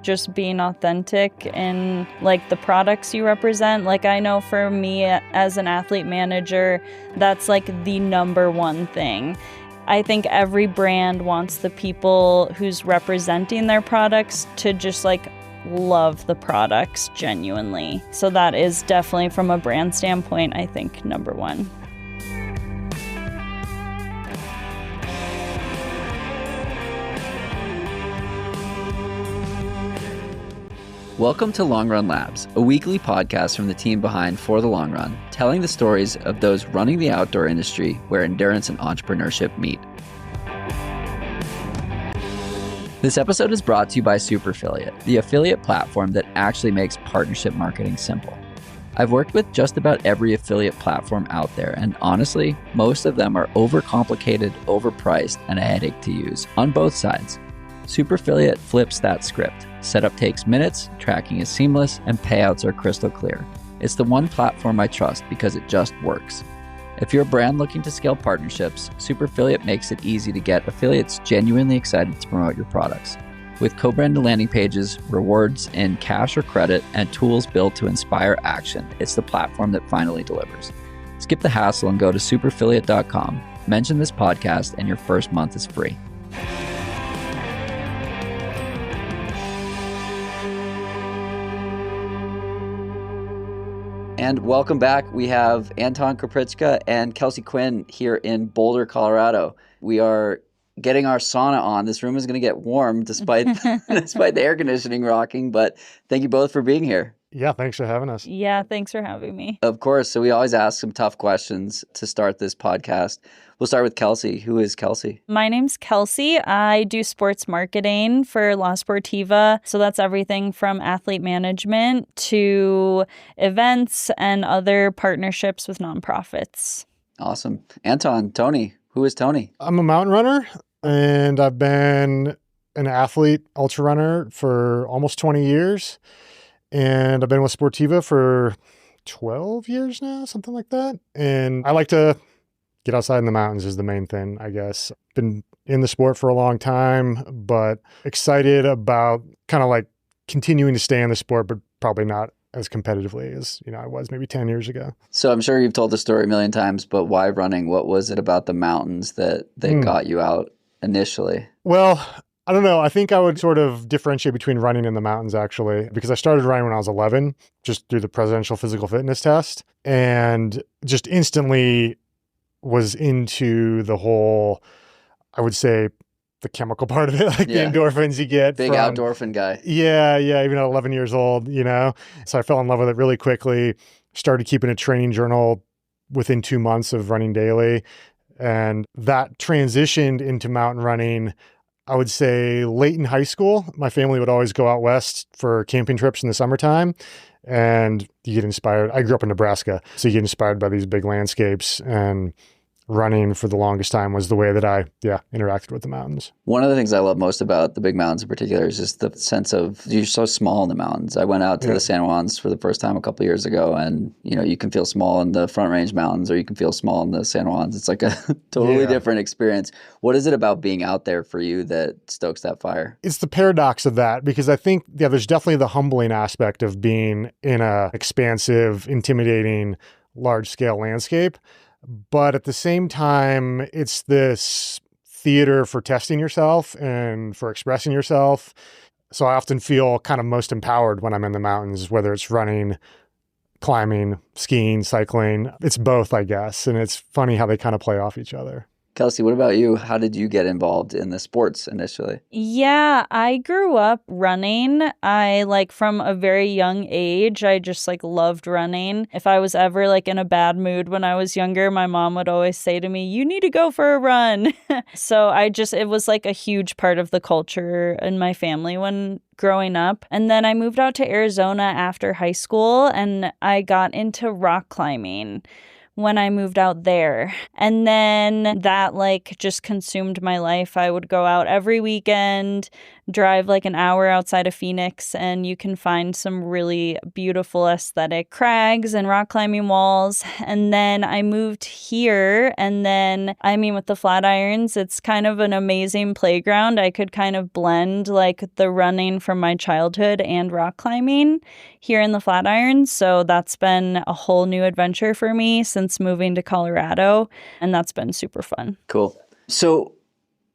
just being authentic in like the products you represent. Like I know for me as an athlete manager, that's like the number one thing. I think every brand wants the people who's representing their products to just like love the products genuinely. So that is definitely, from a brand standpoint, I think number one. Welcome to Long Run Labs, a weekly podcast from the team behind For the Long Run, telling the stories of those running the outdoor industry where endurance and entrepreneurship meet. This episode is brought to you by Superfiliate, the affiliate platform that actually makes partnership marketing simple. I've worked with just about every affiliate platform out there, and honestly, most of them are overcomplicated, overpriced, and a headache to use on both sides. Superfiliate flips that script. Setup takes minutes, tracking is seamless, and payouts are crystal clear. It's the one platform I trust because it just works. If you're a brand looking to scale partnerships, Superfiliate makes it easy to get affiliates genuinely excited to promote your products. With co-branded landing pages, rewards in cash or credit, and tools built to inspire action, it's the platform that finally delivers. Skip the hassle and go to superfiliate.com. Mention this podcast and your first month is free. And welcome back. We have Anton Krupicka and Kelsey Quinn here in Boulder, Colorado. We are getting our sauna on. This room is going to get warm despite despite the air conditioning rocking, but thank you both for being here. Yeah, thanks for having us. Yeah, thanks for having me. Of course. So we always ask some tough questions to start this podcast. We'll start with Kelsey. Who is Kelsey? My name's Kelsey. I do sports marketing for La Sportiva. So that's everything from athlete management to events and other partnerships with nonprofits. Awesome. Anton, Tony. Who is Tony? I'm a mountain runner, and I've been an athlete ultra runner for almost 20 years. And I've been with Sportiva for 12 years now, something like that. And I like to get outside in the mountains is the main thing, I guess. Been in the sport for a long time, but excited about kind of like continuing to stay in the sport, but probably not as competitively as, I was maybe 10 years ago. So I'm sure you've told the story a million times, but why running? What was it about the mountains that got you out initially? Well, I don't know. I think I would sort of differentiate between running and the mountains, actually, because I started running when I was 11, just through the presidential physical fitness test, and just instantly was into the whole, I would say, the chemical part of it, like the endorphins you get. Big outdorphin guy. Yeah, even at 11 years old, So I fell in love with it really quickly, started keeping a training journal within 2 months of running daily, and that transitioned into mountain running, I would say, late in high school. My family would always go out west for camping trips in the summertime, and you get inspired. I grew up in Nebraska, so you get inspired by these big landscapes, and running for the longest time was the way that I interacted with the mountains. One of the things I love most about the big mountains in particular is just the sense of you're so small in the mountains. I went out to the San Juans for the first time a couple of years ago, and you can feel small in the Front Range Mountains, or you can feel small in the San Juans. It's like a totally different experience. What is it about being out there for you that stokes that fire? It's the paradox of that, because I think there's definitely the humbling aspect of being in a expansive, intimidating, large-scale landscape. But at the same time, it's this theater for testing yourself and for expressing yourself. So I often feel kind of most empowered when I'm in the mountains, whether it's running, climbing, skiing, cycling. It's both, I guess. And it's funny how they kind of play off each other. Kelsey, what about you? How did you get involved in the sports initially? Yeah, I grew up running. From a very young age, I just loved running. If I was ever in a bad mood when I was younger, my mom would always say to me, "You need to go for a run." So it was a huge part of the culture in my family when growing up. And then I moved out to Arizona after high school, and I got into rock climbing when I moved out there. And then that just consumed my life. I would go out every weekend, drive like an hour outside of Phoenix and you can find some really beautiful aesthetic crags and rock climbing walls. And then I moved here, and then, I mean, with the Flatirons, it's kind of an amazing playground. I could kind of blend like the running from my childhood and rock climbing here in the Flatirons. So that's been a whole new adventure for me since moving to Colorado, and that's been super fun. Cool. So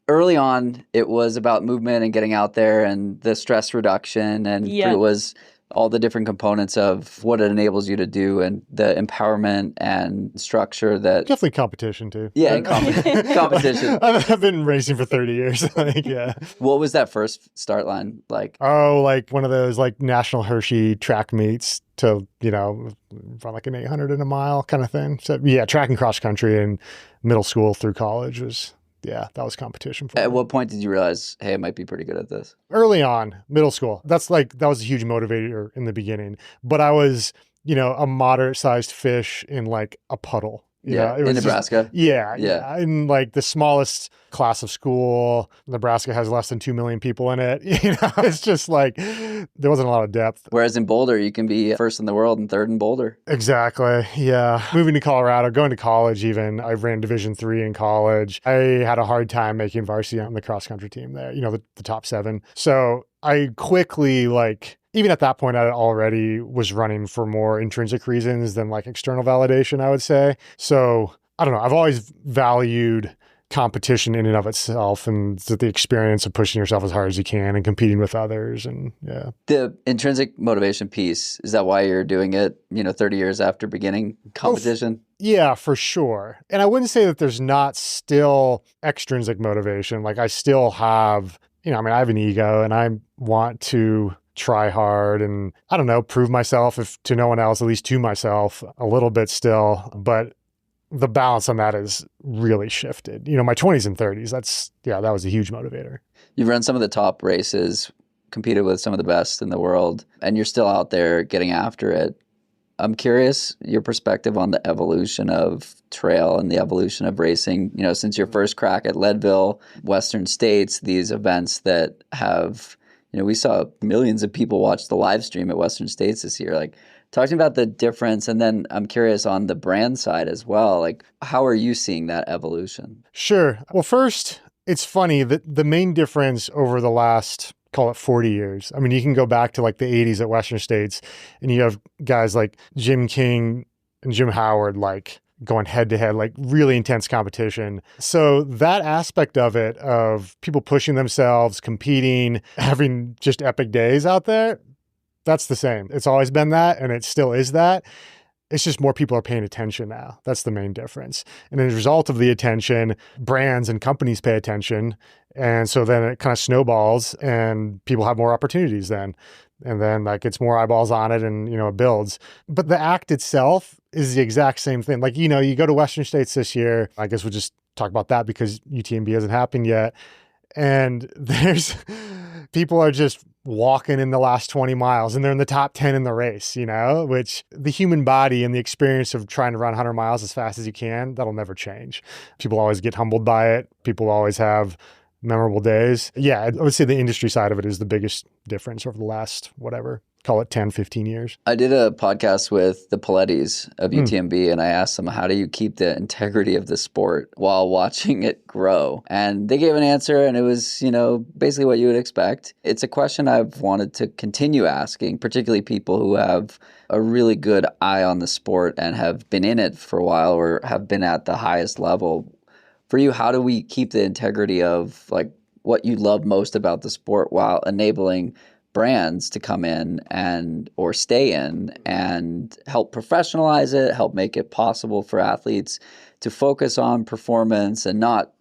early on, it was about movement and getting out there and the stress reduction, and it was all the different components of what it enables you to do and the empowerment and structure that... Definitely competition too. Yeah, and competition. I've been racing for 30 years. Like, yeah. What was that first start line like? Oh, like one of those like National Hershey track meets to, run like an 800 in a mile kind of thing. So yeah, track and cross country in middle school through college was... Yeah, that was competition for me. At what point did you realize, hey, I might be pretty good at this? Early on, middle school. That was a huge motivator in the beginning. But I was, a moderate-sized fish in like a puddle. In Nebraska? Yeah. In like the smallest class of school. Nebraska has less than 2 million people in it. It's just like, there wasn't a lot of depth. Whereas in Boulder, you can be first in the world and third in Boulder. Exactly. Yeah. Moving to Colorado, going to college even, I ran Division III in college. I had a hard time making varsity on the cross-country team there, the top 7. So I quickly even at that point, I already was running for more intrinsic reasons than like external validation, I would say. So I don't know. I've always valued competition in and of itself and the experience of pushing yourself as hard as you can and competing with others. And yeah. The intrinsic motivation piece, is that why you're doing it, 30 years after beginning competition? Yeah, for sure. And I wouldn't say that there's not still extrinsic motivation. Like I still have, I have an ego and I want to try hard and, I don't know, prove myself, if to no one else, at least to myself a little bit still. But the balance on that is really shifted. My 20s and 30s, that was a huge motivator. You've run some of the top races, competed with some of the best in the world, and you're still out there getting after it. I'm curious your perspective on the evolution of trail and the evolution of racing, since your first crack at Leadville, Western States, these events that have, we saw millions of people watch the live stream at Western States this year. Like, talking about the difference, and then I'm curious on the brand side as well. Like, how are you seeing that evolution? Sure. Well, first, it's funny that the main difference over the last, call it 40 years. I mean, you can go back to like the 80s at Western States, and you have guys like Jim King and Jim Howard, like going head to head, like really intense competition. So that aspect of it, of people pushing themselves, competing, having just epic days out there, that's the same. It's always been that, and it still is that. It's just more people are paying attention now. That's the main difference. And as a result of the attention, brands and companies pay attention. And so then it kind of snowballs and people have more opportunities then. And then like it's more eyeballs on it and, it builds. But the act itself is the exact same thing. Like, you go to Western States this year. I guess we'll just talk about that because UTMB hasn't happened yet. And there's people are just walking in the last 20 miles and they're in the top 10 in the race, which the human body and the experience of trying to run 100 miles as fast as you can, that'll never change. People always get humbled by it. People always have memorable days. Yeah, I would say the industry side of it is the biggest difference over the last, call it 10, 15 years. I did a podcast with the Palettis of UTMB, and I asked them, how do you keep the integrity of the sport while watching it grow? And they gave an answer, and it was, basically what you would expect. It's a question I've wanted to continue asking, particularly people who have a really good eye on the sport and have been in it for a while or have been at the highest level. For you, how do we keep the integrity of like what you love most about the sport while enabling brands to come in or stay in and help professionalize it, help make it possible for athletes to focus on performance and not,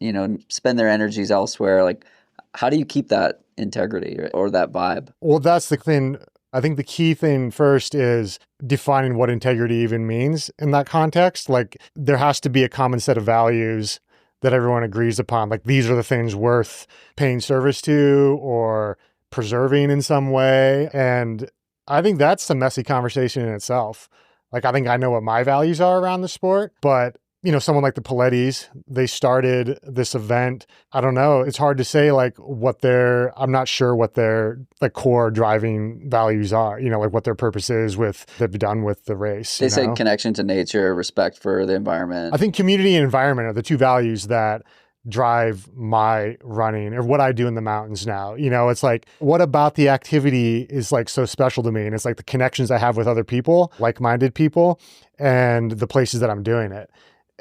spend their energies elsewhere? Like, how do you keep that integrity or that vibe? Well, that's the thing. I think the key thing first is defining what integrity even means in that context. Like, there has to be a common set of values that everyone agrees upon. Like, these are the things worth paying service to or preserving in some way. And I think that's a messy conversation in itself. Like, I think I know what my values are around the sport, but someone like the Pilates, they started this event. I don't know. It's hard to say I'm not sure what their core driving values are, what their purpose is they've done with the race. They say connection to nature, respect for the environment. I think community and environment are the two values that drive my running or what I do in the mountains now. It's what about the activity is so special to me? And it's the connections I have with other people, like-minded people, and the places that I'm doing it.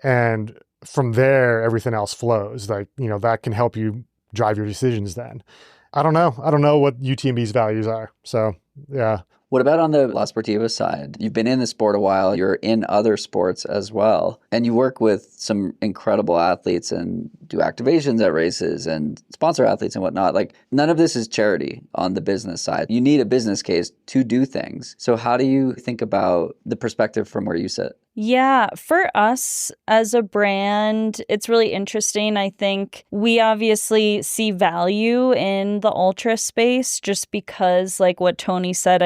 And from there, everything else flows. That can help you drive your decisions then. I don't know. I don't know what UTMB's values are. So, yeah. What about on the La Sportiva side? You've been in the sport a while. You're in other sports as well. And you work with some incredible athletes and do activations at races and sponsor athletes and whatnot. None of this is charity on the business side. You need a business case to do things. So how do you think about the perspective from where you sit? Yeah, for us as a brand, it's really interesting. I think we obviously see value in the ultra space just because, what Tony said,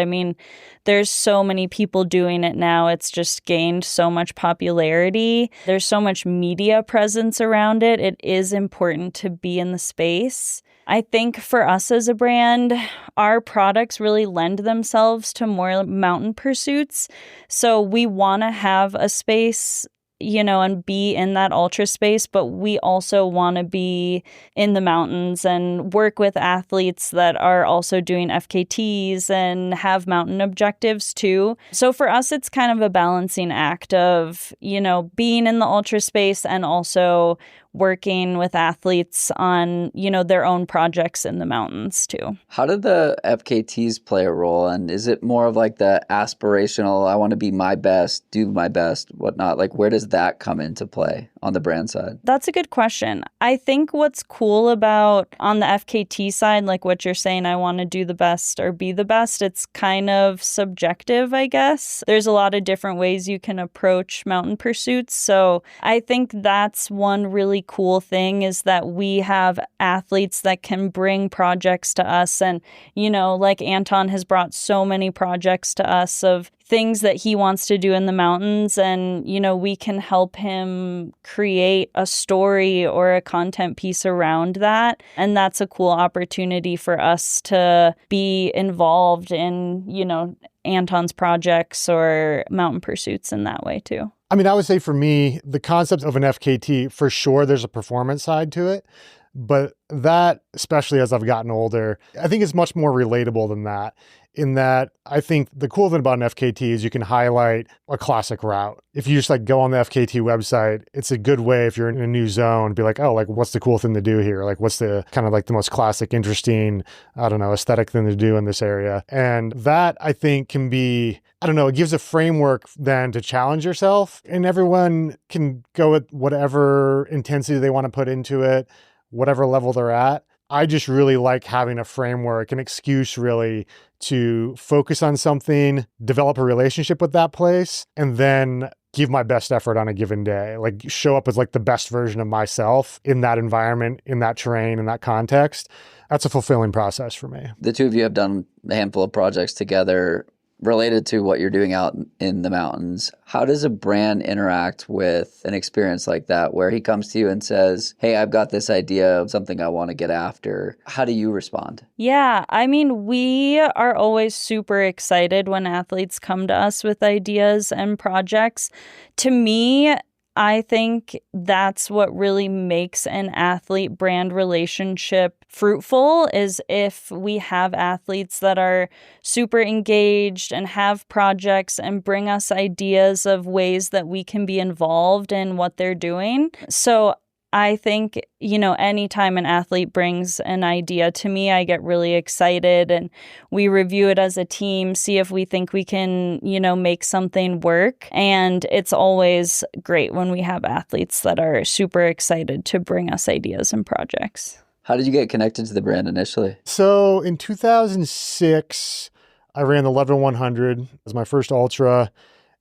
there's so many people doing it now. It's just gained so much popularity. There's so much media presence around it. It is important to be in the space. I think for us as a brand, our products really lend themselves to more mountain pursuits. So we want to have a space, and be in that ultra space, but we also want to be in the mountains and work with athletes that are also doing FKTs and have mountain objectives too. So for us, it's kind of a balancing act of, being in the ultra space and also working with athletes on, their own projects in the mountains too. How did the FKTs play a role? And is it more of the aspirational, I want to be my best, do my best, whatnot? Where does that come into play on the brand side? That's a good question. I think what's cool about on the FKT side, what you're saying, I want to do the best or be the best, it's kind of subjective, I guess. There's a lot of different ways you can approach mountain pursuits. So I think that's one really cool thing is that we have athletes that can bring projects to us. And, Anton has brought so many projects to us of things that he wants to do in the mountains. And, we can help him create a story or a content piece around that. And that's a cool opportunity for us to be involved in, Anton's projects or mountain pursuits in that way too. I would say for me, the concept of an FKT, for sure, there's a performance side to it. But that, especially as I've gotten older, I think it's much more relatable than that. In that, I think the cool thing about an FKT is you can highlight a classic route. If you just go on the FKT website, it's a good way if you're in a new zone, be what's the cool thing to do here? What's the kind of the most classic, interesting, aesthetic thing to do in this area? And that I think can be, it gives a framework then to challenge yourself, and everyone can go at whatever intensity they want to put into it, whatever level they're at. I just really like having a framework, an excuse really to focus on something, develop a relationship with that place, and then give my best effort on a given day. Show up as the best version of myself in that environment, in that terrain, in that context. That's a fulfilling process for me. The two of you have done a handful of projects together related to what you're doing out in the mountains. How does a brand interact with an experience like that where he comes to you and says, hey, I've got this idea of something I want to get after? How do you respond? Yeah, we are always super excited when athletes come to us with ideas and projects. To me, I think that's what really makes an athlete brand relationship fruitful is if we have athletes that are super engaged and have projects and bring us ideas of ways that we can be involved in what they're doing. So I think, anytime an athlete brings an idea to me, I get really excited and we review it as a team, see if we think we can, make something work. And it's always great when we have athletes that are super excited to bring us ideas and projects. How did you get connected to the brand initially? So in 2006, I ran the 11-100. It was my first ultra.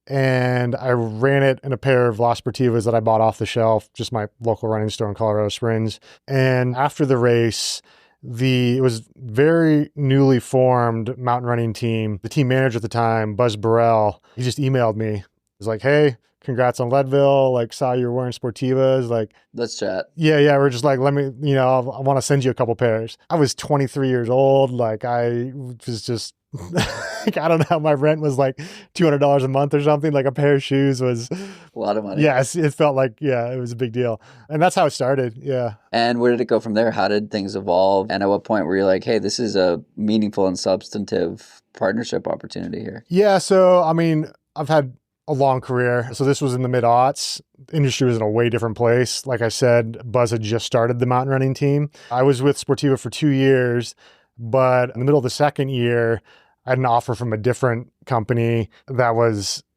And I ran it in a pair of La Sportivas that I bought off the shelf, just my local running store in Colorado Springs. And after the race, it was very newly formed mountain running team. The team manager at the time, Buzz Burrell, he just emailed me. He was like, hey, congrats on Leadville. Like, saw you were wearing Sportivas. Like, let's chat. Yeah. We're just like, let me, I want to send you a couple pairs. I was 23 years old. Like, I was just, like, I don't know, my rent was like $200 a month or something. Like, a pair of shoes was a lot of money. Yes, it felt like, it was a big deal. And that's how it started. Yeah. And where did it go from there? How did things evolve? And at what point were you like, hey, this is a meaningful and substantive partnership opportunity here? Yeah. So, I mean, I've had a long career. So this was in the mid-aughts. The industry was in a way different place. Like I said, Buzz had just started the mountain running team. I was with Sportiva for 2 years, but in the middle of the second year, I had an offer from a different company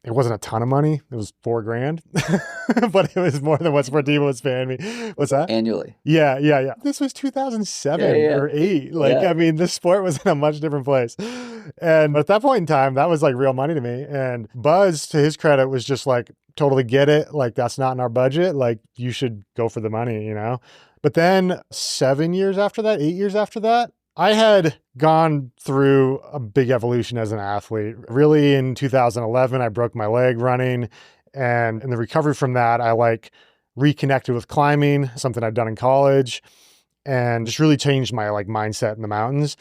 it wasn't a ton of money. It was $4,000, but it was more than what Sportiva was paying me. What's that? Annually. Yeah. This was 2007 or 8. Like, I mean, this sport was in a much different place. And at that point in time, that was like real money to me. And Buzz, to his credit, was just like, totally get it. Like, that's not in our budget. Like, you should go for the money, But then 8 years after that, I had gone through a big evolution as an athlete. Really, in 2011, I broke my leg running. And in the recovery from that, I reconnected with climbing, something I'd done in college, and just really changed my mindset in the mountains.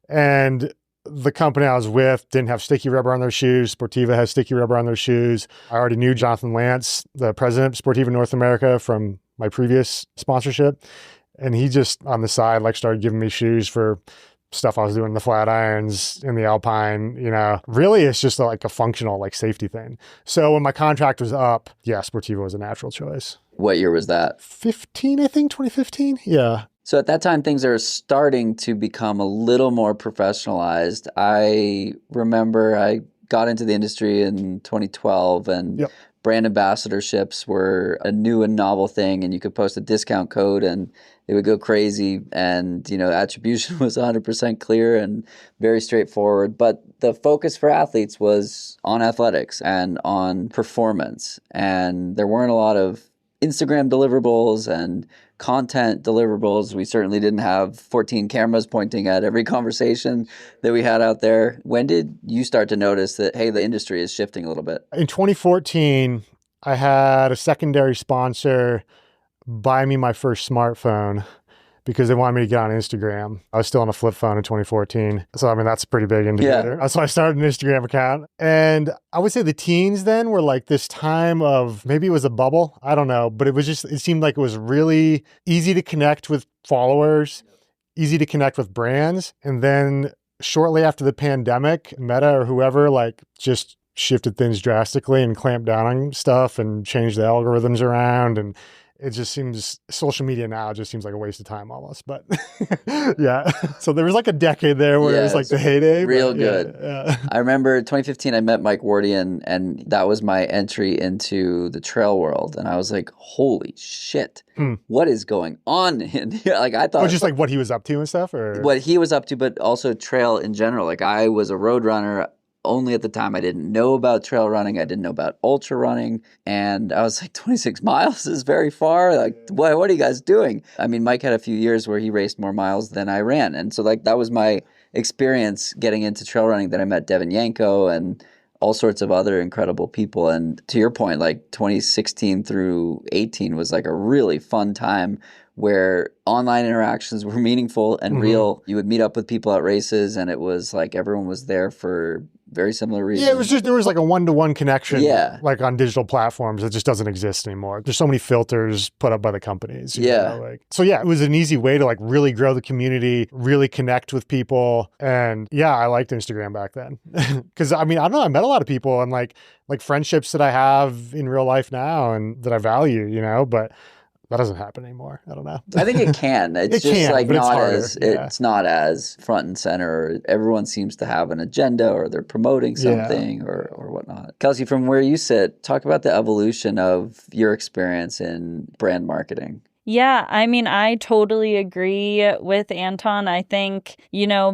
And the company I was with didn't have sticky rubber on their shoes. Sportiva has sticky rubber on their shoes. I already knew Jonathan Lance, the president of Sportiva North America, from my previous sponsorship. And he just on the side, started giving me shoes for stuff I was doing in the flat irons, in the Alpine, really it's just a functional safety thing. So when my contract was up, Sportiva was a natural choice. What year was that? 15, I think, 2015. Yeah. So at that time, things are starting to become a little more professionalized. I remember I got into the industry in 2012 and brand ambassadorships were a new and novel thing, and you could post a discount code and it would go crazy. And, attribution was 100% clear and very straightforward. But the focus for athletes was on athletics and on performance. And there weren't a lot of Instagram deliverables and content deliverables. We certainly didn't have 14 cameras pointing at every conversation that we had out there. When did you start to notice that, hey, the industry is shifting a little bit? In 2014, I had a secondary sponsor buy me my first smartphone because they wanted me to get on Instagram. I was still on a flip phone in 2014. So, that's a pretty big indicator. So I started an Instagram account. And I would say the teens then were this time of, maybe it was a bubble, I don't know, but it seemed like it was really easy to connect with followers, easy to connect with brands. And then shortly after the pandemic, Meta or whoever just shifted things drastically and clamped down on stuff and changed the algorithms around. And it just seems, social media now just seems like a waste of time almost. But so there was a decade there where it was the heyday. Real good. I remember 2015, I met Mike Wardian, and that was my entry into the trail world. And I was like, holy shit, what is going on in here? I thought. Just what he was up to and stuff? Or what he was up to, but also trail in general. I was a road runner. Only at the time I didn't know about trail running. I didn't know about ultra running. And I was 26 miles is very far. What are you guys doing? Mike had a few years where he raced more miles than I ran. And so that was my experience getting into trail running. Then I met Devin Yanko and all sorts of other incredible people. And to your point, 2016 through 18 was a really fun time where online interactions were meaningful and real. You would meet up with people at races and it was everyone was there for very similar reasons. Yeah, it was just, there was a one-to-one connection on digital platforms that just doesn't exist anymore. There's so many filters put up by the companies. You know, it was an easy way to really grow the community, really connect with people. And I liked Instagram back then. Because I don't know, I met a lot of people and friendships that I have in real life now and that I value, but that doesn't happen anymore. I don't know. I think it can. It's it's not as front and center. Everyone seems to have an agenda or they're promoting something or whatnot. Kelsey, from where you sit, talk about the evolution of your experience in brand marketing. Yeah, I totally agree with Anton. I think,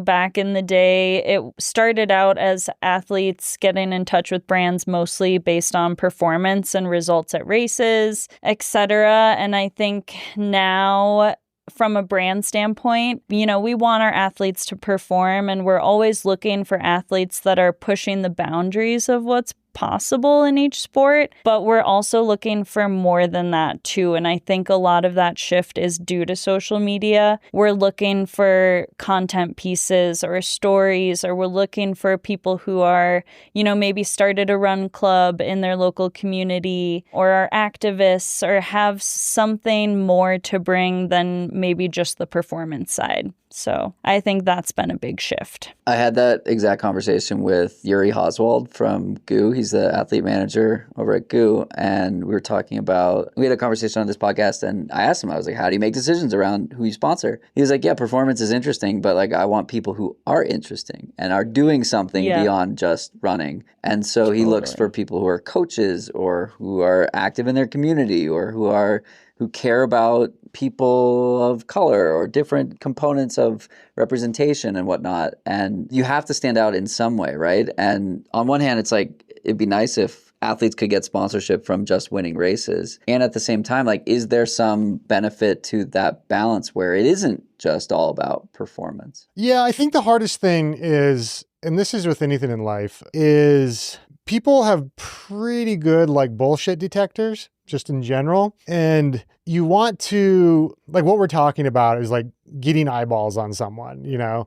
back in the day, it started out as athletes getting in touch with brands mostly based on performance and results at races, etc. And I think now, from a brand standpoint, we want our athletes to perform, and we're always looking for athletes that are pushing the boundaries of what's possible in each sport, but we're also looking for more than that too. And I think a lot of that shift is due to social media. We're looking for content pieces or stories, or we're looking for people who are, maybe started a run club in their local community or are activists or have something more to bring than maybe just the performance side. So I think that's been a big shift. I had that exact conversation with Yuri Oswald from GU. He's the athlete manager over at GU. And we had a conversation on this podcast, and I asked him, I was like, how do you make decisions around who you sponsor? He was like, yeah, performance is interesting, but like I want people who are interesting and are doing something beyond just running. And so he looks for people who are coaches or who are active in their community or who care about people of color or different components of representation and whatnot. And you have to stand out in some way, right? And on one hand, it's like, it'd be nice if athletes could get sponsorship from just winning races. And at the same time, like, is there some benefit to that balance where it isn't just all about performance? Yeah, I think the hardest thing is, and this is with anything in life, is people have pretty good like bullshit detectors just in general. And you want to, like what we're talking about is like getting eyeballs on someone,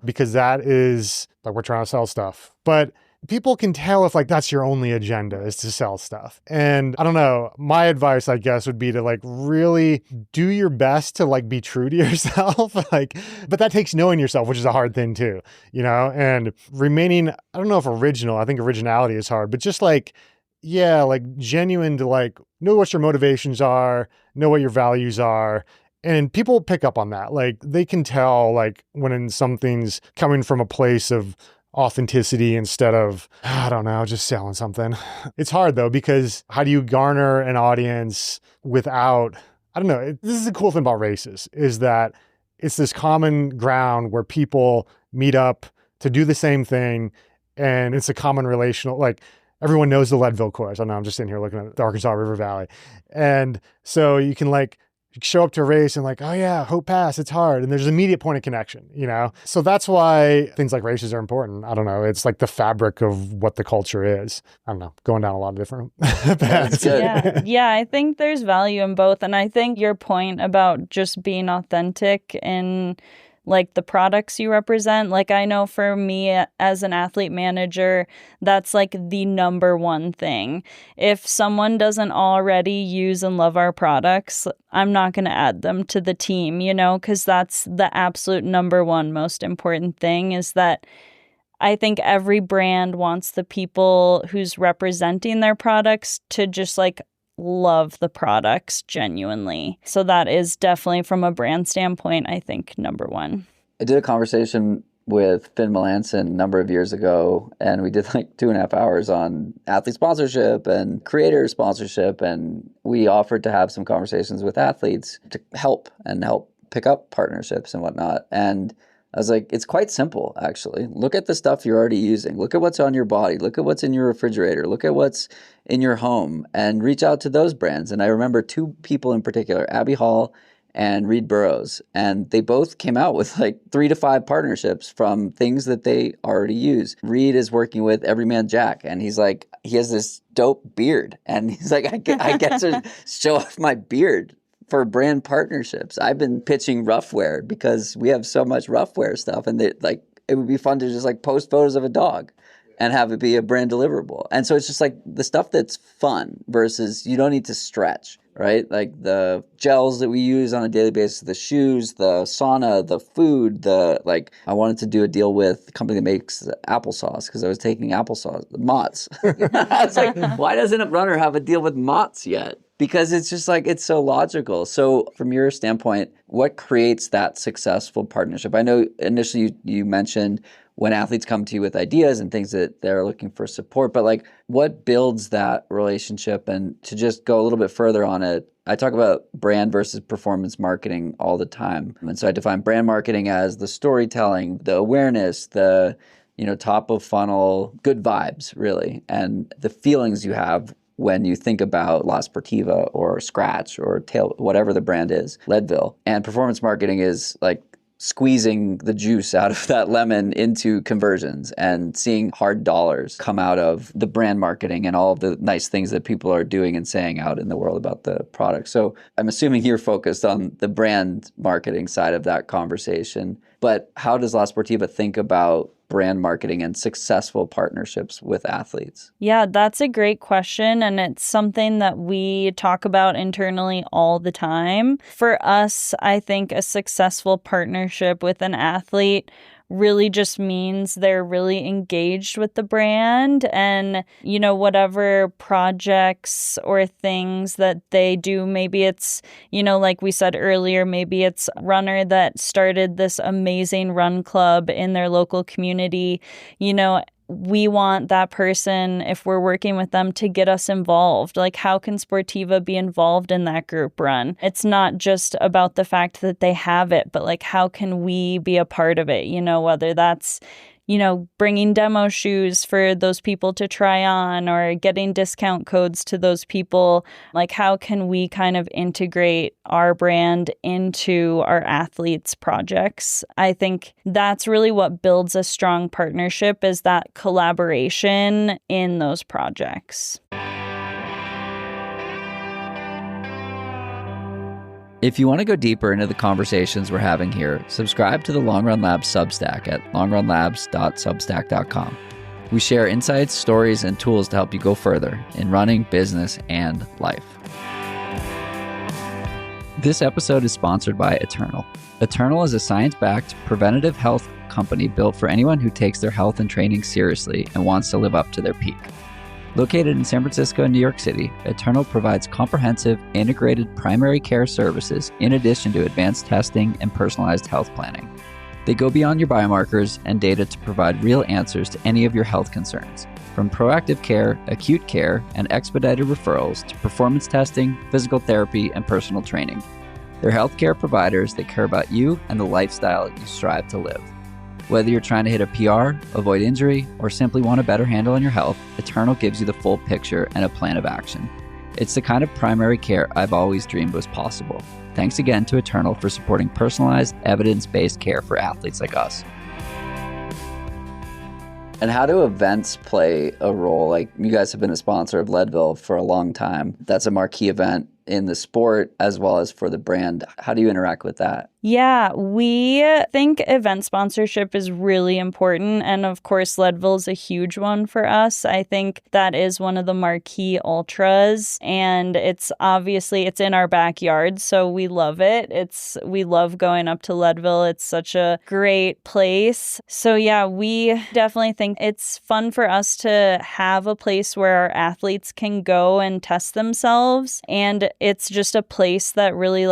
because that is like we're trying to sell stuff. But people can tell if like that's your only agenda is to sell stuff. And I don't know, my advice, I guess, would be to like really do your best to like be true to yourself. But that takes knowing yourself, which is a hard thing too, and remaining, I don't know if original, I think originality is hard, but just like, yeah, like genuine to like know what your motivations are, know what your values are. And people pick up on that. Like they can tell like when something's coming from a place of authenticity instead of, I don't know, just selling something. It's hard though, because how do you garner an audience without, I don't know, this is the cool thing about races is that it's this common ground where people meet up to do the same thing. And it's a common relational, like everyone knows the Leadville course. I know I'm just sitting here looking at the Arkansas River Valley. And so you can like show up to a race and like, oh yeah, Hope Pass, it's hard. And there's an immediate point of connection, So that's why things like races are important. I don't know. It's like the fabric of what the culture is. I don't know, going down a lot of different paths. Yeah, I think there's value in both. And I think your point about just being authentic in like the products you represent, like I know for me as an athlete manager, that's like the number one thing. If someone doesn't already use and love our products, I'm not going to add them to the team, because that's the absolute number one most important thing is that I think every brand wants the people who's representing their products to just like love the products genuinely. So that is definitely from a brand standpoint, I think, number one. I did a conversation with Finn Melanson a number of years ago, and we did like 2.5 hours on athlete sponsorship and creator sponsorship. And we offered to have some conversations with athletes to help pick up partnerships and whatnot. And I was like, it's quite simple, actually. Look at the stuff you're already using. Look at what's on your body. Look at what's in your refrigerator. Look at what's in your home and reach out to those brands. And I remember two people in particular, Abby Hall and Reed Burrows. And they both came out with like 3 to 5 partnerships from things that they already use. Reed is working with Everyman Jack, and he's like, he has this dope beard. And he's like, I get to show off my beard for brand partnerships. I've been pitching Roughwear because we have so much Roughwear stuff, and it would be fun to just like post photos of a dog and have it be a brand deliverable. And so it's just like the stuff that's fun versus you don't need to stretch, right? Like the gels that we use on a daily basis, the shoes, the sauna, the food, I wanted to do a deal with a company that makes applesauce because I was taking applesauce, Mott's. I was like, why doesn't a runner have a deal with Mott's yet? Because it's just like, it's so logical. So from your standpoint, what creates that successful partnership? I know initially you mentioned when athletes come to you with ideas and things that they're looking for support, but like what builds that relationship? And to just go a little bit further on it, I talk about brand versus performance marketing all the time. And so I define brand marketing as the storytelling, the awareness, the top of funnel, good vibes really, and the feelings you have when you think about La Sportiva or Scratch or Tail, whatever the brand is, Leadville. And performance marketing is like squeezing the juice out of that lemon into conversions and seeing hard dollars come out of the brand marketing and all of the nice things that people are doing and saying out in the world about the product. So I'm assuming you're focused on the brand marketing side of that conversation. But how does La Sportiva think about brand marketing and successful partnerships with athletes? Yeah, that's a great question. And it's something that we talk about internally all the time. For us, I think a successful partnership with an athlete really just means they're really engaged with the brand and, whatever projects or things that they do, maybe it's, like we said earlier, maybe it's a runner that started this amazing run club in their local community, we want that person, if we're working with them, to get us involved. Like, how can Sportiva be involved in that group run? It's not just about the fact that they have it, but like, how can we be a part of it? Whether that's, bringing demo shoes for those people to try on or getting discount codes to those people. Like, how can we kind of integrate our brand into our athletes' projects? I think that's really what builds a strong partnership, is that collaboration in those projects. If you want to go deeper into the conversations we're having here, subscribe to the Long Run Labs Substack at longrunlabs.substack.com. We share insights, stories, and tools to help you go further in running, business, and life. This episode is sponsored by Eternal. Eternal is a science-backed preventative health company built for anyone who takes their health and training seriously and wants to live up to their peak. Located in San Francisco and New York City, Eternal provides comprehensive, integrated primary care services in addition to advanced testing and personalized health planning. They go beyond your biomarkers and data to provide real answers to any of your health concerns, from proactive care, acute care, and expedited referrals to performance testing, physical therapy, and personal training. They're healthcare providers that care about you and the lifestyle you strive to live. Whether you're trying to hit a PR, avoid injury, or simply want a better handle on your health, Eternal gives you the full picture and a plan of action. It's the kind of primary care I've always dreamed was possible. Thanks again to Eternal for supporting personalized, evidence-based care for athletes like us. And how do events play a role? Like, you guys have been a sponsor of Leadville for a long time. That's a marquee event in the sport as well as for the brand. How do you interact with that? Yeah, we think event sponsorship is really important. And of course, Leadville is a huge one for us. I think that is one of the marquee ultras. And it's in our backyard, so we love it. We love going up to Leadville. It's such a great place. So yeah, we definitely think it's fun for us to have a place where our athletes can go and test themselves. And it's just a place that really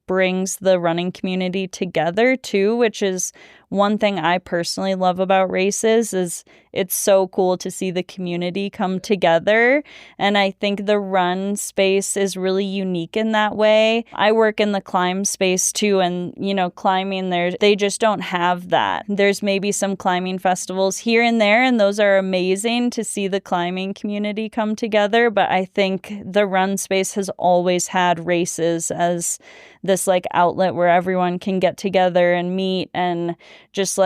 brings the running community together too, which is one thing I personally love about races. Is it's so cool to see the community come together. And I think the run space is really unique in that way. I work in the climb space too, and climbing there, they just don't have that. There's maybe some climbing festivals here and there, and those are amazing to see the climbing community come together. But I think the run space has always had races as this outlet where everyone can get together and meet and just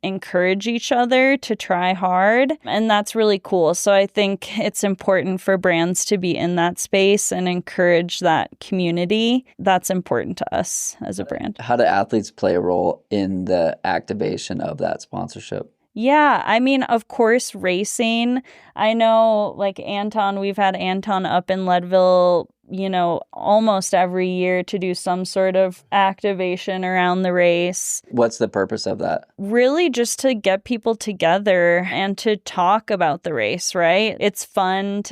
encourage each other to try hard. And that's really cool. So I think it's important for brands to be in that space and encourage that community. That's important to us as a brand. How do athletes play a role in the activation of that sponsorship? Yeah, I mean, of course, racing. I know, Anton, we've had Anton up in Leadville, almost every year to do some sort of activation around the race. What's the purpose of that? Really just to get people together and to talk about the race, right? It's fun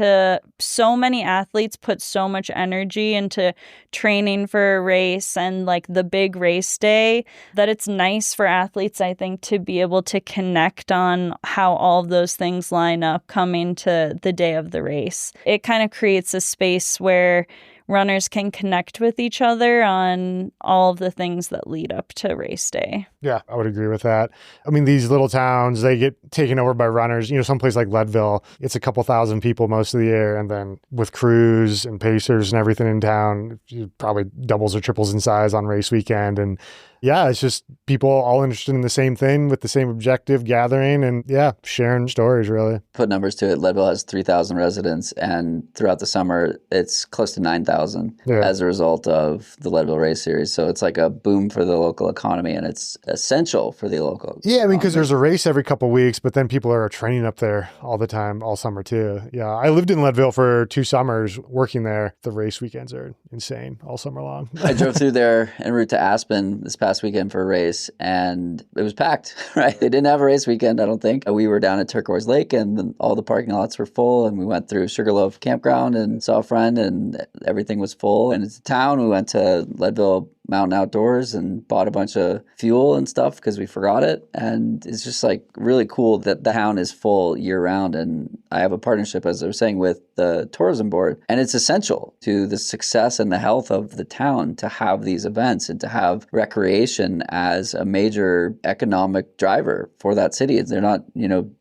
so many athletes put so much energy into training for a race and the big race day that it's nice for athletes, I think, to be able to connect on how all of those things line up coming to the day of the race. It kind of creates a space where runners can connect with each other on all of the things that lead up to race day. Yeah, I would agree with that. I mean, these little towns, they get taken over by runners. Someplace like Leadville, it's a couple thousand people most of the year. And then with crews and pacers and everything in town, it probably doubles or triples in size on race weekend. And yeah, it's just people all interested in the same thing with the same objective, gathering and sharing stories, really. Put numbers to it. Leadville has 3,000 residents, and throughout the summer, it's close to 9,000 as a result of the Leadville Race Series. So it's like a boom for the local economy, and it's essential for the local Yeah, I mean, because there's a race every couple of weeks, but then people are training up there all the time, all summer too. Yeah, I lived in Leadville for 2 summers working there. The race weekends are insane all summer long. I drove through there en route to Aspen this past weekend for a race, and it was packed, right? They didn't have a race weekend, I don't think. We were down at Turquoise Lake, and all the parking lots were full, and we went through Sugarloaf Campground and saw a friend, and everything was full. And it's a town. We went to Leadville Mountain Outdoors and bought a bunch of fuel and stuff because we forgot it. And it's just like really cool that the town is full year round. And I have a partnership, as I was saying, with the tourism board. And it's essential to the success and the health of the town to have these events and to have recreation as a major economic driver for that city. They're not,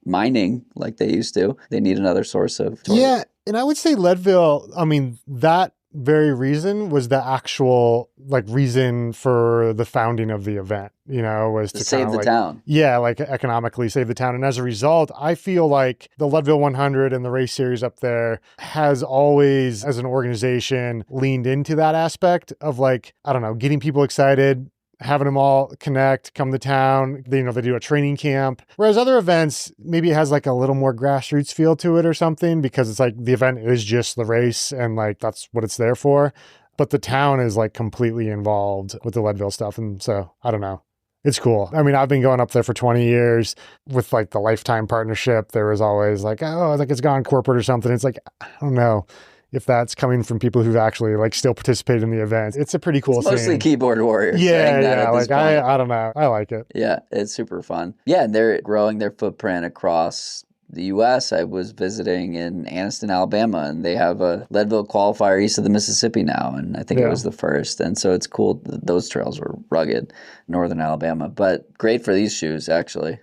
mining like they used to. They need another source of tourism. Yeah. And I would say Leadville, I mean, that very reason was the actual reason for the founding of the event, was to save the town. Yeah, economically save the town. And as a result, I feel like the Leadville 100 and the race series up there has always, as an organization, leaned into that aspect of getting people excited, having them all connect, come to town. They do a training camp. Whereas other events, maybe it has a little more grassroots feel to it or something, because it's the event is just the race and that's what it's there for. But the town is completely involved with the Leadville stuff. And so I don't know. It's cool. I mean, I've been going up there for 20 years with the lifetime partnership. There was always it's gone corporate or something. It's I don't know if that's coming from people who've actually still participated in the event. It's a pretty cool it's mostly scene. Keyboard warriors. Yeah. I don't know. I like it. Yeah, it's super fun. Yeah, and they're growing their footprint across the U.S. I was visiting in Anniston, Alabama, and they have a Leadville qualifier east of the Mississippi now, and I think it was the first. And so it's cool that those trails were rugged, northern Alabama, but great for these shoes, actually.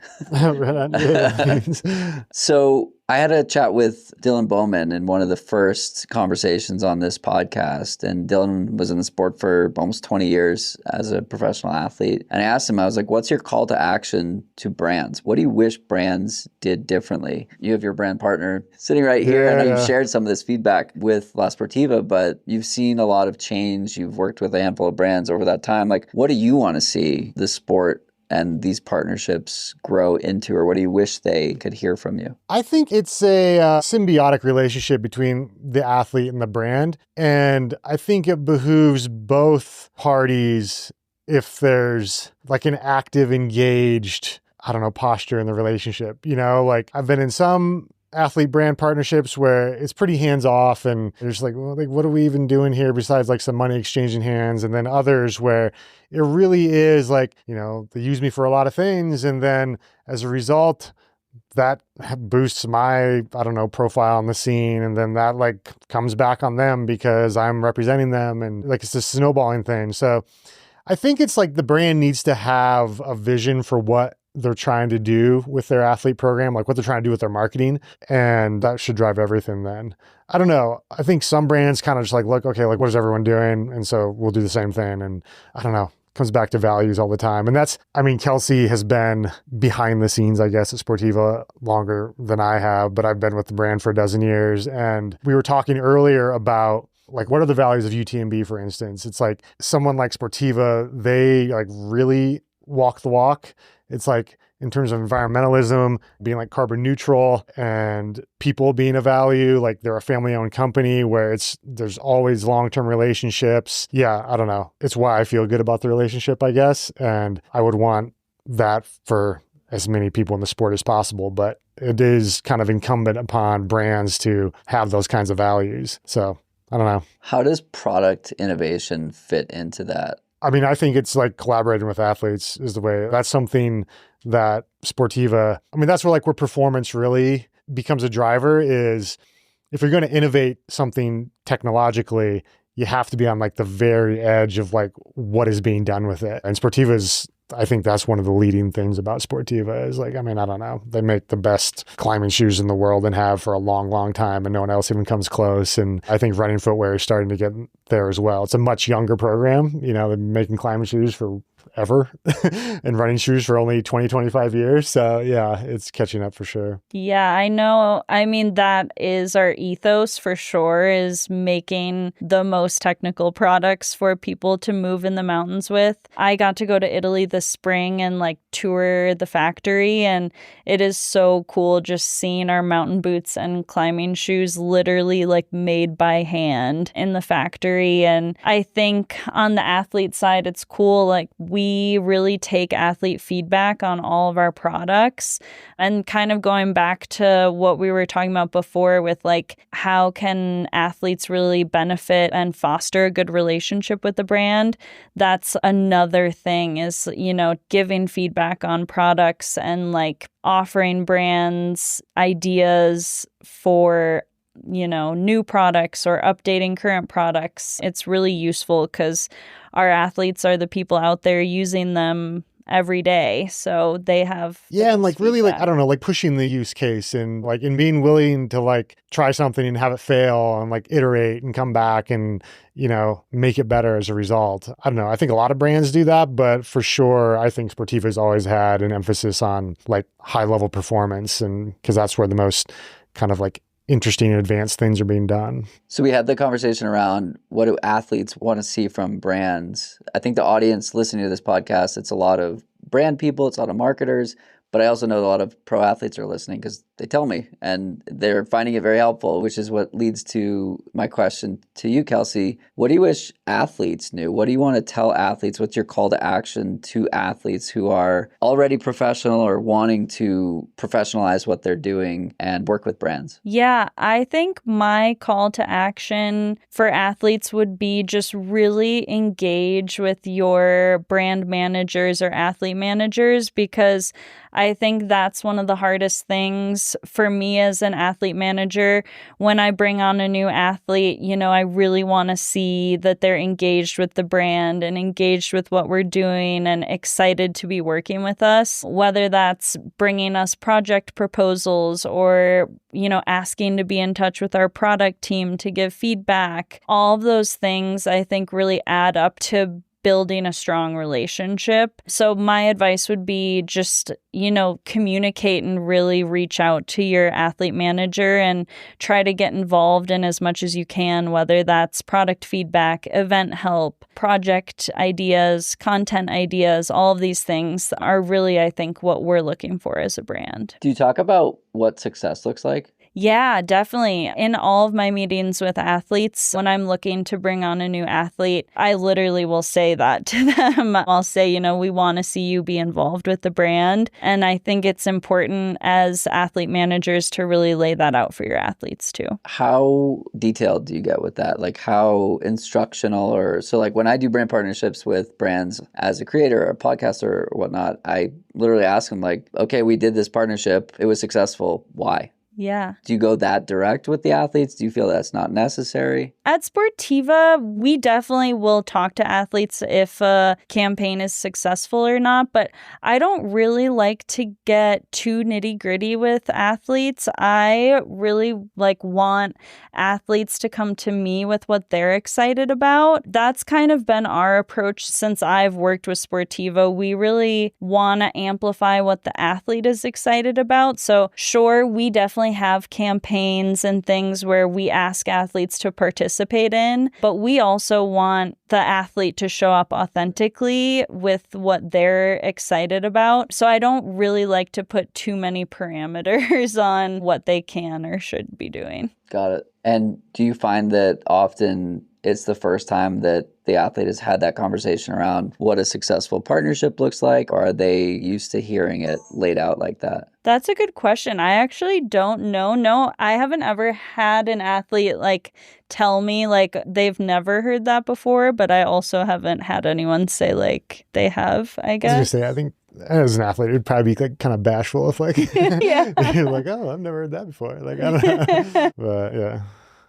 So I had a chat with Dylan Bowman in one of the first conversations on this podcast, and Dylan was in the sport for almost 20 years as a professional athlete. And I asked him, I was like, what's your call to action to brands? What do you wish brands did differently? You have your brand partner sitting right here. I know you've shared some of this feedback with La Sportiva, but you've seen a lot of change. You've worked with a handful of brands over that time. What do you want to see the sport and these partnerships grow into, or what do you wish they could hear from you? I think it's a symbiotic relationship between the athlete and the brand. And I think it behooves both parties if there's an active, engaged, posture in the relationship. I've been in some athlete brand partnerships where it's pretty hands off and there's what are we even doing here besides some money exchanging hands? And then others where it really is they use me for a lot of things. And then as a result, that boosts my, profile on the scene. And then that comes back on them because I'm representing them. And it's a snowballing thing. So I think it's the brand needs to have a vision for what they're trying to do with their athlete program, what they're trying to do with their marketing. And that should drive everything then. I don't know. I think some brands kind of just look, okay, what is everyone doing? And so we'll do the same thing. And I don't know. Comes back to values all the time. And Kelsey has been behind the scenes, I guess, at Sportiva longer than I have, but I've been with the brand for a dozen years. And we were talking earlier about what are the values of UTMB, for instance? It's someone like Sportiva, they really walk the walk. It's in terms of environmentalism, being carbon neutral and people being a value, they're a family-owned company where there's always long-term relationships. Yeah, I don't know. It's why I feel good about the relationship, I guess. And I would want that for as many people in the sport as possible. But it is kind of incumbent upon brands to have those kinds of values. So I don't know. How does product innovation fit into that? I think it's collaborating with athletes is the way. That's something that Sportiva, that's where performance really becomes a driver is if you're going to innovate something technologically, you have to be on the very edge of what is being done with it. And Sportiva is I think that's one of the leading things about Sportiva is like, I mean, I don't know. They make the best climbing shoes in the world and have for a long, long time, and no one else even comes close. And I think running footwear is starting to get there as well. It's a much younger program. You know, they've been making climbing shoes for ever and running shoes for only 20, 25 years. So yeah, it's catching up for sure. Yeah, I know. I mean, that is our ethos for sure, is making the most technical products for people to move in the mountains with. I got to go to Italy this spring and like tour the factory, and it is so cool just seeing our mountain boots and climbing shoes literally like made by hand in the factory. And I think on the athlete side, it's cool. Like we really take athlete feedback on all of our products, and kind of going back to what we were talking about before with like how can athletes really benefit and foster a good relationship with the brand. That's another thing is, you know, giving feedback on products and like offering brands ideas for, you know, new products or updating current products. It's really useful because our athletes are the people out there using them every day. So they have and like really like, I don't know, like pushing the use case and like and being willing to like try something and have it fail and like iterate and come back and, you know, make it better as a result. I don't know. I think a lot of brands do that, but for sure, I think Sportiva's always had an emphasis on like high level performance, and because that's where the most kind of like interesting and advanced things are being done. So we had the conversation around what do athletes want to see from brands. I think the audience listening to this podcast, it's a lot of brand people, it's a lot of marketers, but I also know a lot of pro athletes are listening because they tell me and they're finding it very helpful, which is what leads to my question to you, Kelsey. What do you wish athletes knew? What do you want to tell athletes? What's your call to action to athletes who are already professional or wanting to professionalize what they're doing and work with brands? Yeah, I think my call to action for athletes would be just really engage with your brand managers or athlete managers, because I think that's one of the hardest things for me as an athlete manager. When I bring on a new athlete, you know, I really want to see that they're engaged with the brand and engaged with what we're doing and excited to be working with us, whether that's bringing us project proposals or, you know, asking to be in touch with our product team to give feedback. All of those things I think really add up to building a strong relationship. So my advice would be just, you know, communicate and really reach out to your athlete manager and try to get involved in as much as you can, whether that's product feedback, event help, project ideas, content ideas. All of these things are really, I think, what we're looking for as a brand. Do you talk about what success looks like? Yeah, definitely. In all of my meetings with athletes, when I'm looking to bring on a new athlete, I literally will say that to them. I'll say, you know, we want to see you be involved with the brand. And I think it's important as athlete managers to really lay that out for your athletes too. How detailed do you get with that? Like how instructional or so like when I do brand partnerships with brands as a creator or a podcaster or whatnot, I literally ask them like, okay, we did this partnership. It was successful. Why? Yeah. Do you go that direct with the athletes? Do you feel that's not necessary? At Sportiva, we definitely will talk to athletes if a campaign is successful or not, but I don't really like to get too nitty-gritty with athletes. I really want athletes to come to me with what they're excited about. That's kind of been our approach since I've worked with Sportiva. We really want to amplify what the athlete is excited about. So sure, we definitely have campaigns and things where we ask athletes to participate in, but we also want the athlete to show up authentically with what they're excited about. So I don't really like to put too many parameters on what they can or should be doing. Got it. And do you find that often it's the first time that the athlete has had that conversation around what a successful partnership looks like, or are they used to hearing it laid out like that? That's a good question. I actually don't know. No, I haven't ever had an athlete tell me they've never heard that before, but I also haven't had anyone say they have, I guess. I was gonna say, I think as an athlete, it would probably be kind of bashful if yeah. you're like, oh, I've never heard that before. I don't know. But yeah.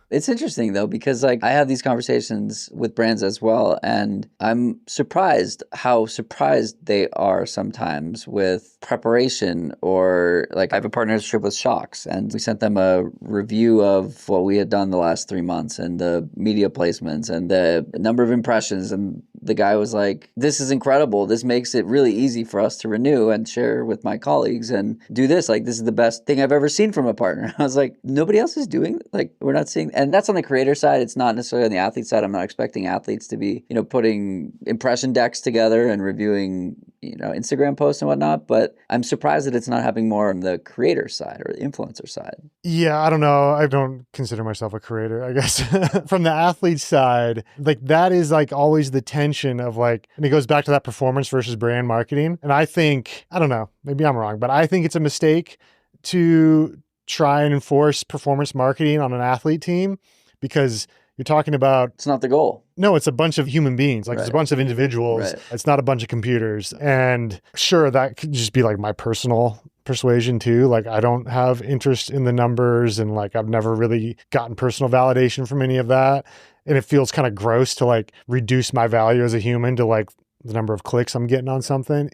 It's interesting though, because like I have these conversations with brands as well, and I'm surprised how surprised they are sometimes with preparation. Or like I have a partnership with Shocks, and we sent them a review of what we had done the last 3 months and the media placements and the number of impressions. And the guy was like, this is incredible. This makes it really easy for us to renew and share with my colleagues and do this. Like, this is the best thing I've ever seen from a partner. I was like, nobody else is doing it. Like, we're not seeing, and that's on the creator side. It's not necessarily on the athlete side. I'm not expecting athletes to be, putting impression decks together and reviewing, Instagram posts and whatnot. But I'm surprised that it's not happening more on the creator side or the influencer side. Yeah, I don't know. I don't consider myself a creator, I guess. From the athlete side, like that is like always the tension of like, and it goes back to that performance versus brand marketing. And I think, I don't know, maybe I'm wrong, but I think it's a mistake to try and enforce performance marketing on an athlete team, because you're talking about... It's not the goal. No, it's a bunch of human beings. Like, Right. It's a bunch of individuals. Right. It's not a bunch of computers. And sure, that could just be like my personal persuasion too. Like, I don't have interest in the numbers, and like I've never really gotten personal validation from any of that. And it feels kind of gross to like reduce my value as a human to like the number of clicks I'm getting on something,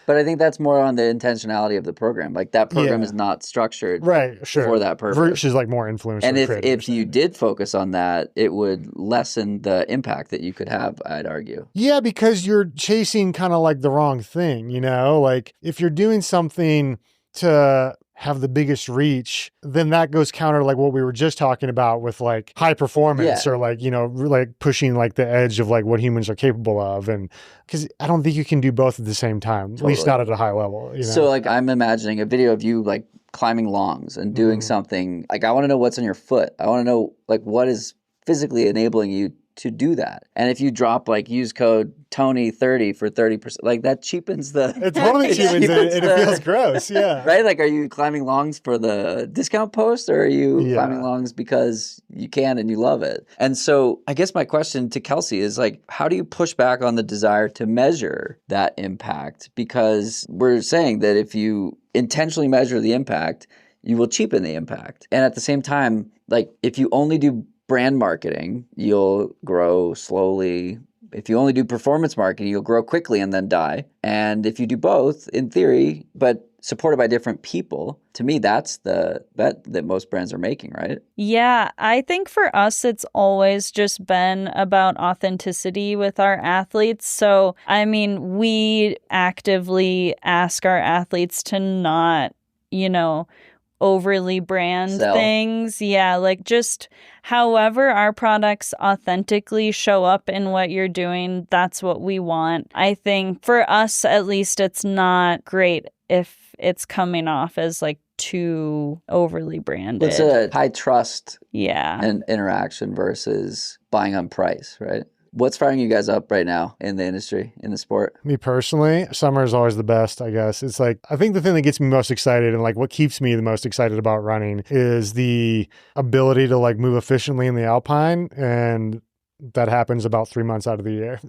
But I think that's more on the intentionality of the program. Like, that program is not structured for that purpose. Versus like more influencer. And if you did focus on that, it would lessen the impact that you could have, I'd argue. Yeah, because you're chasing kind of like the wrong thing, Like, if you're doing something to have the biggest reach, then that goes counter like what we were just talking about with like high performance or like, like pushing like the edge of like what humans are capable of. And because I don't think you can do both at the same time, at least not at a high level. So like I'm imagining a video of you like climbing longs and doing something. Like, I want to know what's on your foot. I want to know like what is physically enabling you to do that. And if you drop like use code Tony30 for 30%, like that cheapens the... It totally cheapens it, and it feels gross, yeah. Right? Like, are you climbing longs for the discount post, or are you climbing longs because you can and you love it? And so I guess my question to Kelsey is like, how do you push back on the desire to measure that impact? Because we're saying that if you intentionally measure the impact, you will cheapen the impact. And at the same time, like if you only do brand marketing, you'll grow slowly. If you only do performance marketing, you'll grow quickly and then die. And if you do both, in theory, but supported by different people, to me, that's the bet that most brands are making, right? Yeah, I think for us, it's always just been about authenticity with our athletes. So, I mean, we actively ask our athletes to not, overly brand things. Yeah, like just however our products authentically show up in what you're doing, that's what we want. I think for us, at least, it's not great if it's coming off as like too overly branded. It's a high trust and interaction versus buying on price, right? What's firing you guys up right now in the industry, in the sport? Me personally, summer is always the best, I guess. It's like, I think the thing that gets me most excited and like what keeps me the most excited about running is the ability to like move efficiently in the Alpine, and that happens about 3 months out of the year.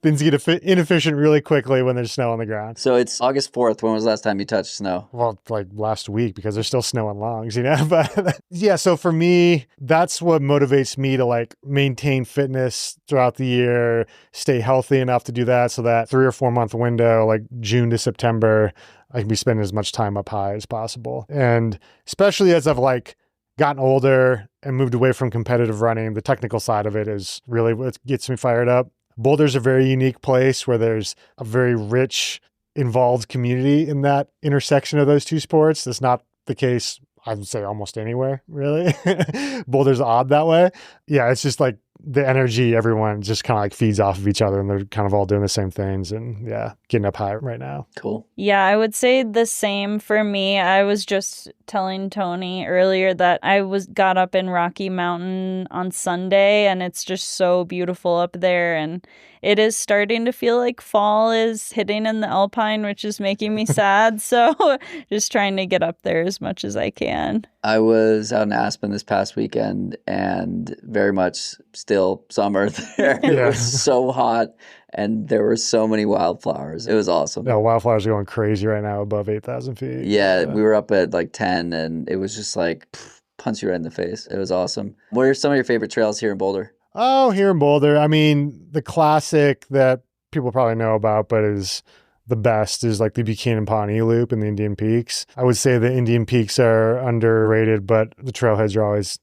Things get inefficient really quickly when there's snow on the ground. So it's August 4th. When was the last time you touched snow? Well, like last week, because there's still snow on longs, But yeah, so for me, that's what motivates me to like maintain fitness throughout the year, stay healthy enough to do that, so that 3 or 4 month window, like June to September, I can be spending as much time up high as possible. And especially as I've like gotten older and moved away from competitive running, the technical side of it is really what gets me fired up. Boulder's a very unique place where there's a very rich, involved community in that intersection of those two sports. That's not the case, I would say, almost anywhere, really. Boulder's odd that way. Yeah, it's just like the energy, everyone just kind of like feeds off of each other, and they're kind of all doing the same things, and yeah, getting up high right now. Cool. Yeah, I would say the same for me. I was just telling Tony earlier that I got up in Rocky Mountain on Sunday, and it's just so beautiful up there, and it is starting to feel like fall is hitting in the Alpine, which is making me sad. So just trying to get up there as much as I can. I was out in Aspen this past weekend, and very much still summer there. It was so hot, and there were so many wildflowers. It was awesome. Yeah, wildflowers are going crazy right now above 8,000 feet. Yeah, we were up at like 10, and it was just like punch you right in the face. It was awesome. What are some of your favorite trails here in Boulder? Oh, here in Boulder, I mean, the classic that people probably know about, but is the best is like the Buchanan Pawnee Loop and the Indian Peaks. I would say the Indian Peaks are underrated, but the trailheads are always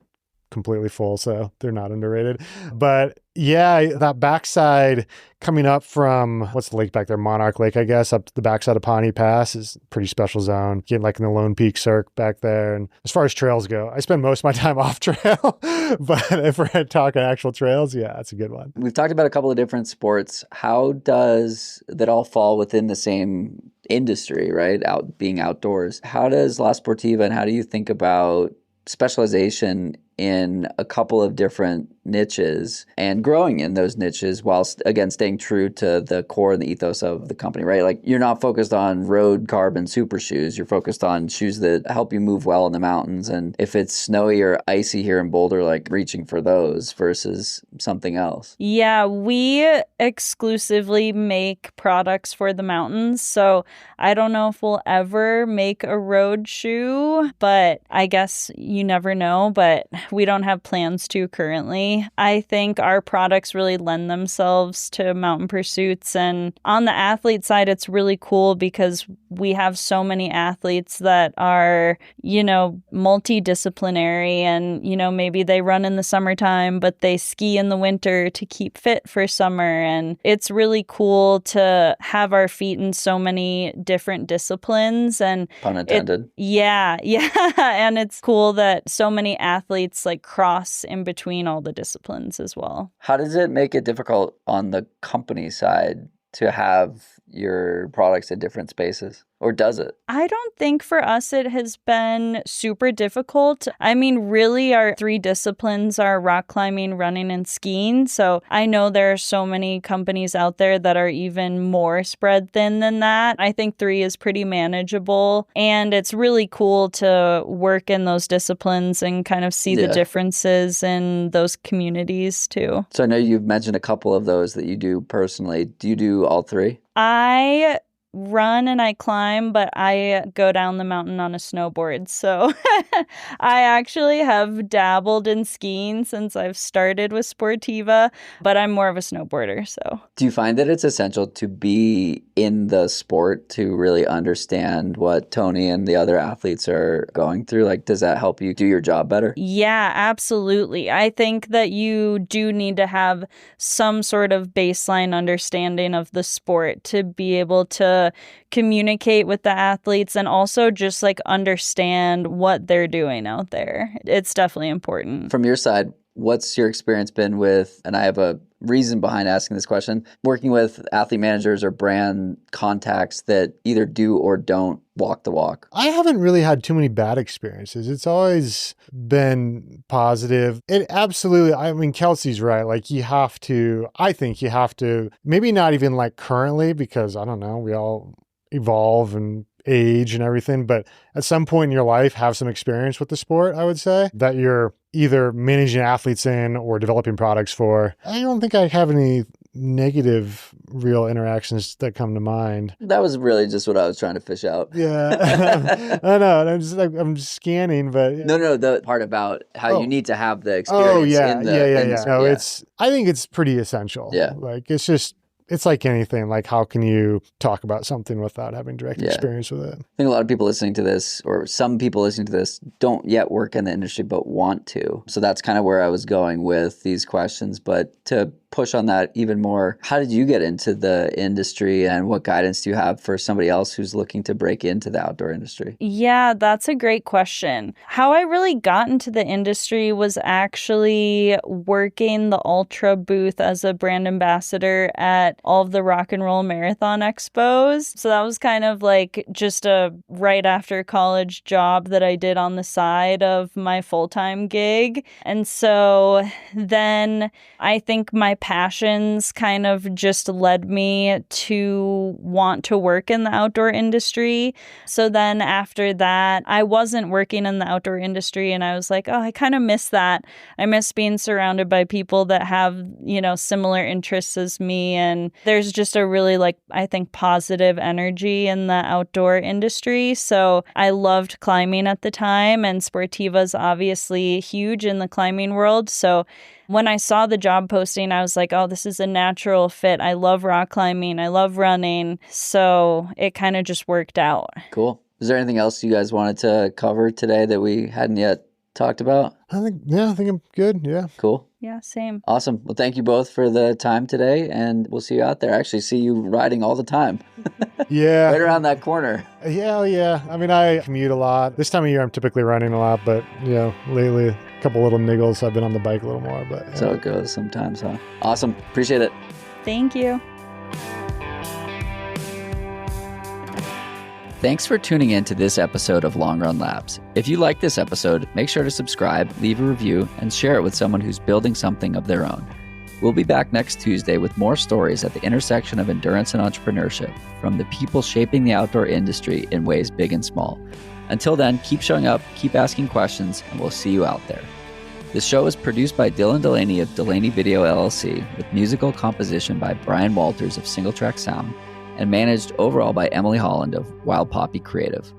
completely full, so they're not underrated. But yeah, that backside coming up from, what's the lake back there? Monarch Lake, I guess, up to the backside of Pawnee Pass is a pretty special zone. Getting like in the Lone Peak Cirque back there. And as far as trails go, I spend most of my time off trail, but if we're talking actual trails, yeah, that's a good one. We've talked about a couple of different sports. How does that all fall within the same industry, right? Being outdoors. How does La Sportiva and how do you think about specialization in a couple of different niches and growing in those niches whilst, again, staying true to the core and the ethos of the company, right? Like you're not focused on road carbon super shoes. You're focused on shoes that help you move well in the mountains. And if it's snowy or icy here in Boulder, like reaching for those versus something else. Yeah, we exclusively make products for the mountains. So I don't know if we'll ever make a road shoe, but I guess you never know. But we don't have plans to currently. I think our products really lend themselves to mountain pursuits. And on the athlete side, it's really cool because we have so many athletes that are, multidisciplinary and, maybe they run in the summertime, but they ski in the winter to keep fit for summer. And it's really cool to have our feet in so many different disciplines. And pun intended. Yeah. And it's cool that so many athletes like cross in between all the disciplines as well. How does it make it difficult on the company side to have your products in different spaces? Or does it? I don't think for us it has been super difficult. I mean, really, our 3 disciplines are rock climbing, running, and skiing. So I know there are so many companies out there that are even more spread thin than that. I think 3 is pretty manageable. And it's really cool to work in those disciplines and kind of see the differences in those communities too. So I know you've mentioned a couple of those that you do personally. Do you do all 3? I run and I climb, but I go down the mountain on a snowboard. So I actually have dabbled in skiing since I've started with Sportiva, but I'm more of a snowboarder. So do you find that it's essential to be in the sport to really understand what Tony and the other athletes are going through? Like, does that help you do your job better? Yeah, absolutely. I think that you do need to have some sort of baseline understanding of the sport to be able to communicate with the athletes and also just like understand what they're doing out there. It's definitely important. From your side, what's your experience been with, and I have a reason behind asking this question, working with athlete managers or brand contacts that either do or don't walk the walk? I haven't really had too many bad experiences. It's always been positive. It absolutely, I mean, Kelsey's right. Like I think you have to, maybe not even like currently, because I don't know, we all evolve and age and everything, but at some point in your life, have some experience with the sport, I would say, that you're either managing athletes in or developing products for. I don't think I have any negative real interactions that come to mind. That was really just what I was trying to fish out. Yeah. I know. I'm just scanning, but no, the part about how you need to have the experience. I think it's pretty essential. Yeah. Like it's like anything. Like, how can you talk about something without having direct experience with it? I think a lot of people listening to this, or some people listening to this, don't yet work in the industry but want to. So that's kind of where I was going with these questions. But to push on that even more, how did you get into the industry and what guidance do you have for somebody else who's looking to break into the outdoor industry? Yeah, that's a great question. How I really got into the industry was actually working the Ultra booth as a brand ambassador at all of the rock and roll marathon expos. So that was kind of like just a right after college job that I did on the side of my full-time gig. And so then I think my passions kind of just led me to want to work in the outdoor industry. So then after that, I wasn't working in the outdoor industry, and I was like, oh, I kind of miss that. I miss being surrounded by people that have, similar interests as me. And there's just a really, I think, positive energy in the outdoor industry. So I loved climbing at the time, and Sportiva is obviously huge in the climbing world. So when I saw the job posting, I was like, oh, this is a natural fit. I love rock climbing. I love running. So it kind of just worked out. Cool. Is there anything else you guys wanted to cover today that we hadn't yet talked about? I think I'm good. Yeah. Cool. Yeah, same. Awesome. Well, thank you both for the time today, and we'll see you out there. I actually see you riding all the time. Yeah. Right around that corner. Yeah. I mean, I commute a lot. This time of year, I'm typically running a lot, but, lately, a couple little niggles, I've been on the bike a little more. But yeah. So it goes sometimes, huh? Awesome. Appreciate it. Thank you. Thanks for tuning in to this episode of Long Run Labs. If you like this episode, make sure to subscribe, leave a review, and share it with someone who's building something of their own. We'll be back next Tuesday with more stories at the intersection of endurance and entrepreneurship from the people shaping the outdoor industry in ways big and small. Until then, keep showing up, keep asking questions, and we'll see you out there. This show is produced by Dylan Delaney of Delaney Video LLC, with musical composition by Brian Walters of Single Track Sound, and managed overall by Emily Holland of Wild Poppy Creative.